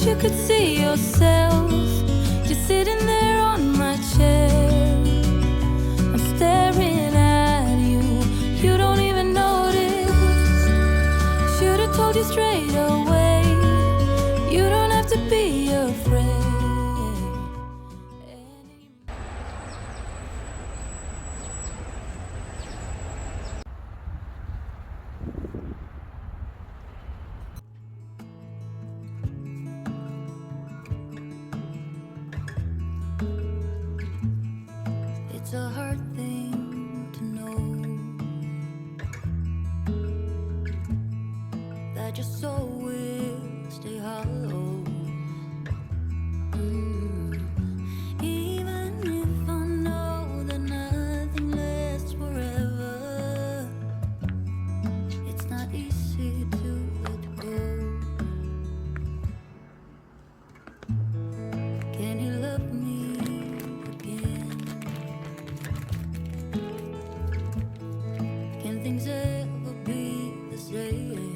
you could see yourself just sitting there on my chair. I'm staring at you, you don't even notice. Should've told you straight away, you don't have to be afraid. It's a hard thing to know that your soul will stay hollow. Even if I know that nothing lasts forever, it's not easy to let go. Can you love me again? Can things ever be the same?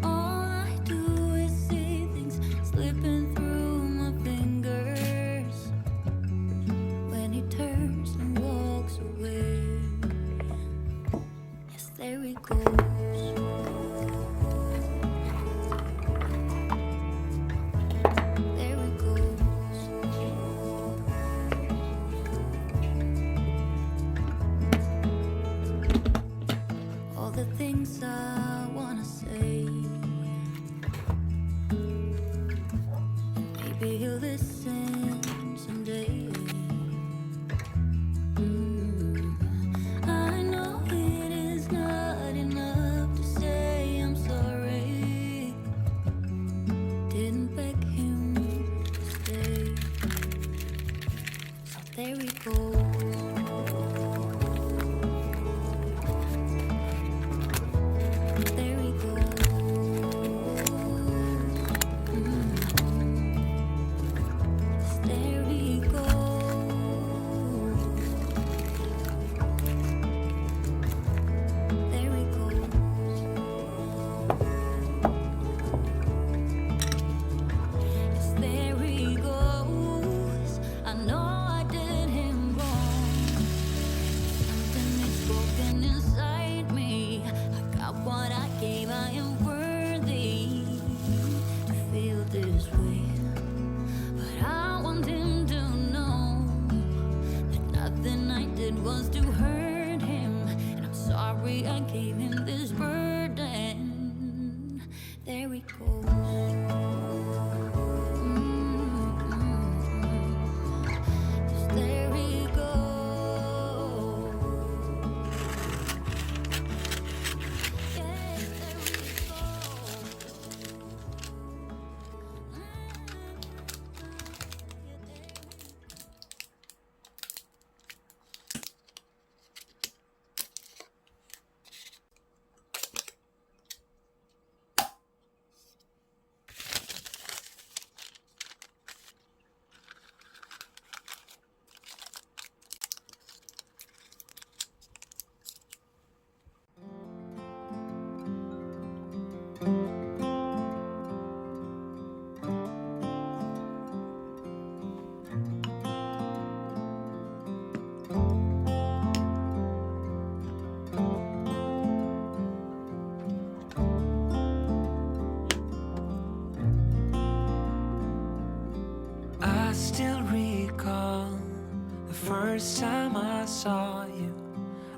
All I do is see things slipping through my fingers when he turns and walks away. Yes, there he goes. There he goes. All the things I wanna say, maybe he'll listen someday. I know it is not enough to say I'm sorry. Didn't beg him to stay, so there he goes. There he goes. There he goes. There he goes. Yes, there he goes. I know I did him wrong. Something is broken inside me. I got what I gave. I am worthy to feel this way. But I want him to know that nothing I did was to hurt him. And I'm sorry I gave him this burden. There he goes. Yes, there he goes. Yes, there he I still recall the first time I saw you.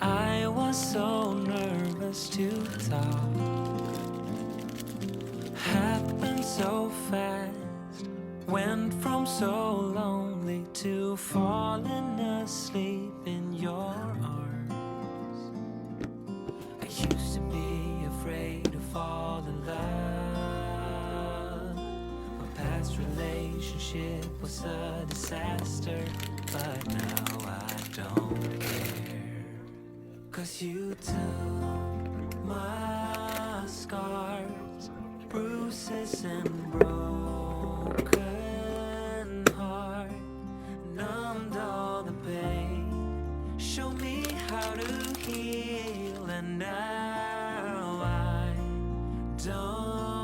I was so nervous to talk. Happened so fast. Went from so lonely to falling asleep in your arms. I used to be afraid to fall in love. My past relationship was a disaster, but now I don't care. 'Cause you took my scars, bruises and broken heart, numbed all the pain, showed me how to heal, and now I don't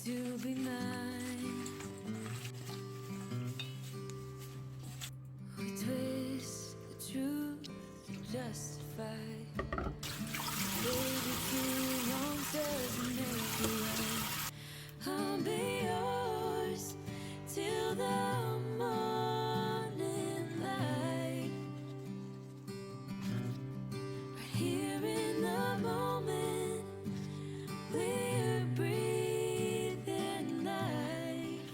to be mine. We twist the truth to justify. Baby, too long doesn't make you right. I'll be yours till the morning light. Right here in the moment, we're breathing life.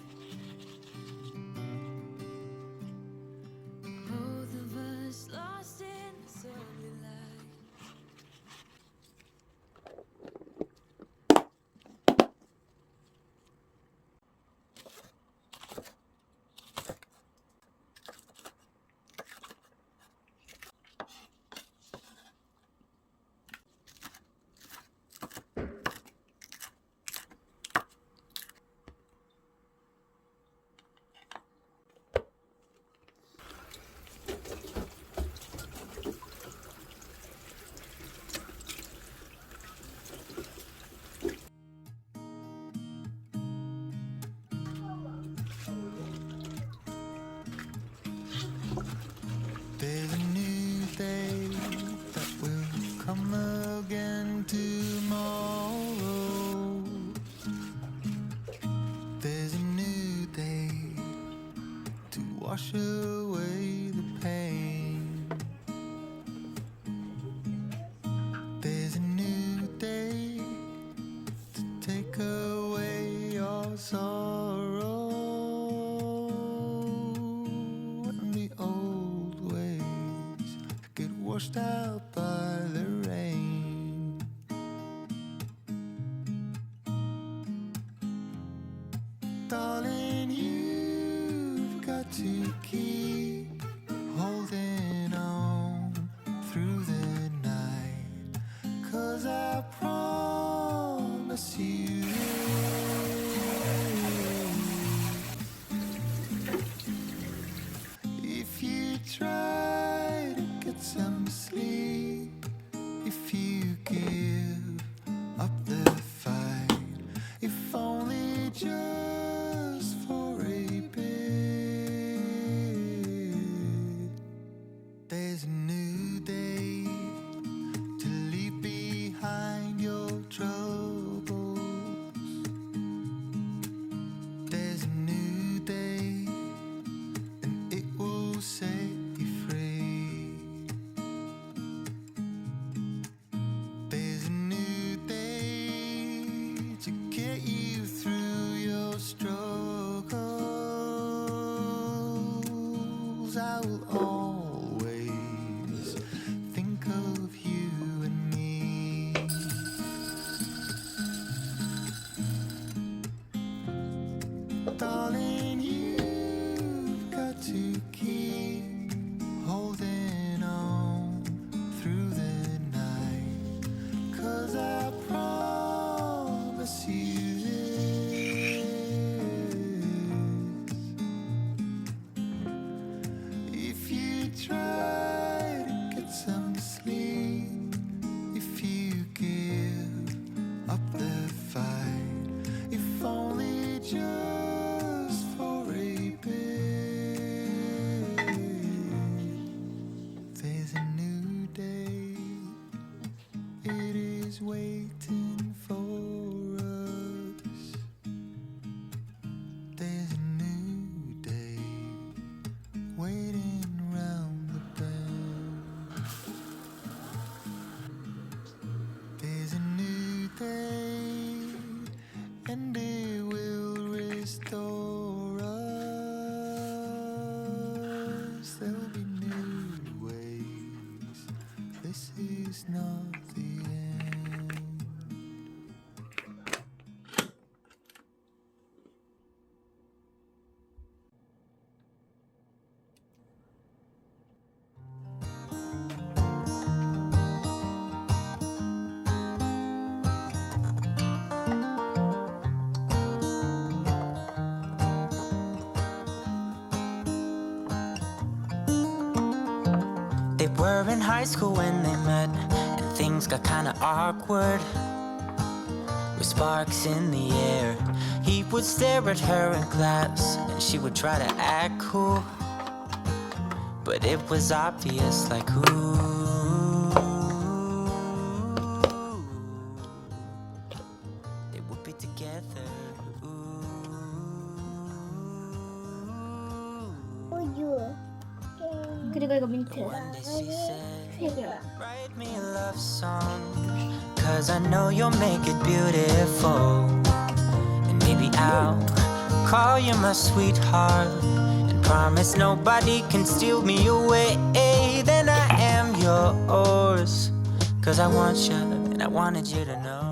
Both of us lost in the subway light. There's a new day that will come again tomorrow. There's a new day to wash away the pain. There's a new day to take away your sorrow and the old ways get washed out by the rain. Darling, you've got to keep holding on through the night, 'cause I promise you if you try to get some sleep, if you give up the fight, if only just for a bit. There's a new day to leave behind your troubles. There's a new day and it will set you free. There's a new day to get you through your struggles. I will always think of you and me. Darling, you've got to keep holding on through the night, 'cause I promise you this. If you try to get some sleep, if you give up the fight, if only just for a bit. There's a new day, it is waiting for us. There's a new day waiting round the bend. There's a new day and it will restore us. There'll be new ways. This is not the end. They were in high school when they met, and things got kinda awkward. with sparks in the air. He would stare at her in class, and she would try to act cool, but it was obvious, like, ooh, they would be together. 그리고 이거 민트. One day she said, 세 개. write me a love song, cause I know you'll make it beautiful. And maybe I'll call you my sweetheart, and promise nobody can steal me away. Then I am yours, cause I want you and I wanted you to know.